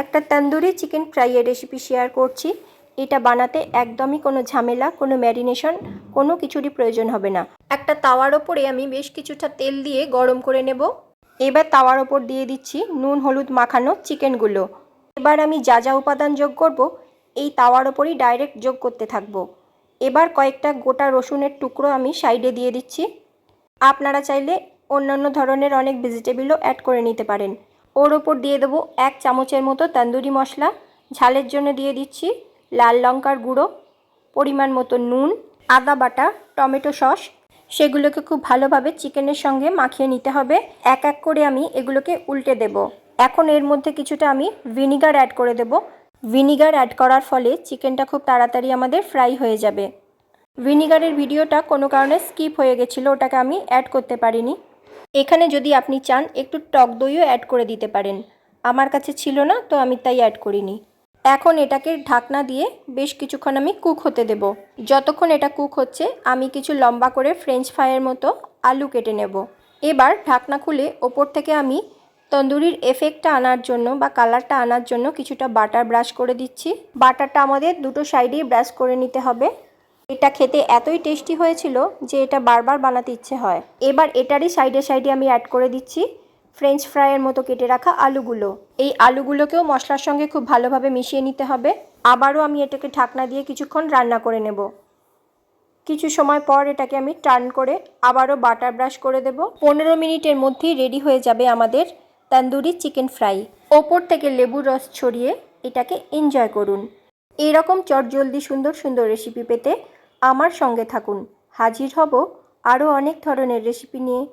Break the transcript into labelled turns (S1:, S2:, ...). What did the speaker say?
S1: একটা tandoori chicken ফ্রাইয়ের recipe share করছি। এটা বানাতে একদমই কোনো ঝামেলা, কোনো ম্যারিনেশন, কোনো কিছুরই প্রয়োজন হবে না। একটা তাওয়ার ওপরে আমি বেশ কিছুটা তেল দিয়ে গরম করে নেব। এবার তাওয়ার ওপর দিয়ে দিচ্ছি নুন হলুদ মাখানো চিকেনগুলো। এবার আমি যা যা উপাদান যোগ করব এই তাওয়ার ওপরই ডাইরেক্ট যোগ করতে থাকবো। এবার কয়েকটা গোটা রসুনের টুকরো আমি সাইডে দিয়ে দিচ্ছি। আপনারা চাইলে অন্যান্য ধরনের অনেক ভেজিটেবলও অ্যাড করে নিতে পারেন। ওর ওপর দিয়ে দেবো 1 চামচের মতো তন্দুরি মশলা। ঝালের জন্য দিয়ে দিচ্ছি লাল লঙ্কার গুঁড়ো, পরিমাণ মতো নুন, আদা বাটা, টমেটো সস। সেগুলোকে খুব ভালোভাবে চিকেনের সঙ্গে মাখিয়ে নিতে হবে। এক এক করে আমি এগুলোকে উল্টে দেব। এখন এর মধ্যে কিছুটা আমি ভিনিগার অ্যাড করে দেব। ভিনিগার অ্যাড করার ফলে চিকেনটা খুব তাড়াতাড়ি আমাদের ফ্রাই হয়ে যাবে। ভিনিগারের ভিডিওটা কোনো কারণে স্কিপ হয়ে গেছিলো, ওটাকে আমি অ্যাড করতে পারিনি। এখানে যদি আপনি চান একটু টক দইও অ্যাড করে দিতে পারেন। আমার কাছে ছিল না, তো আমি তাই অ্যাড করিনি। এখন এটাকে ঢাকনা দিয়ে বেশ কিছুক্ষণ আমি কুক হতে দেব। যতক্ষণ এটা কুক হচ্ছে আমি কিছু লম্বা করে ফ্রেঞ্চ ফ্রাইয়ের মতো আলু কেটে নেব। এবার ঢাকনা খুলে ওপর থেকে আমি তন্দুরির এফেক্টটা আনার জন্য বা কালারটা আনার জন্য কিছুটা বাটার ব্রাশ করে দিচ্ছি। বাটারটা আমাদের দুটো সাইডেই ব্রাশ করে নিতে হবে। এটা খেতে এতই টেস্টি হয়েছিল যে এটা বারবার বানাতে ইচ্ছে হয়। এবার এটারই সাইডে সাইডে আমি অ্যাড করে দিচ্ছি ফ্রেঞ্চ ফ্রাইয়ের মতো কেটে রাখা আলুগুলো। এই আলুগুলোকেও মশলার সঙ্গে খুব ভালোভাবে মিশিয়ে নিতে হবে। আবারও আমি এটাকে ঢাকনা দিয়ে কিছুক্ষণ রান্না করে নেব। কিছু সময় পর এটাকে আমি টার্ন করে আবারও বাটার ব্রাশ করে দেব। 15 মিনিটের মধ্যেই রেডি হয়ে যাবে আমাদের তন্দুরি চিকেন ফ্রাই। ওপর থেকে লেবুর রস ছড়িয়ে এটাকে এনজয় করুন। এরকম চটজলদি সুন্দর সুন্দর রেসিপি পেতে আমার সঙ্গে থাকুন। হাজির হব আরও অনেক ধরনের রেসিপি নিয়ে।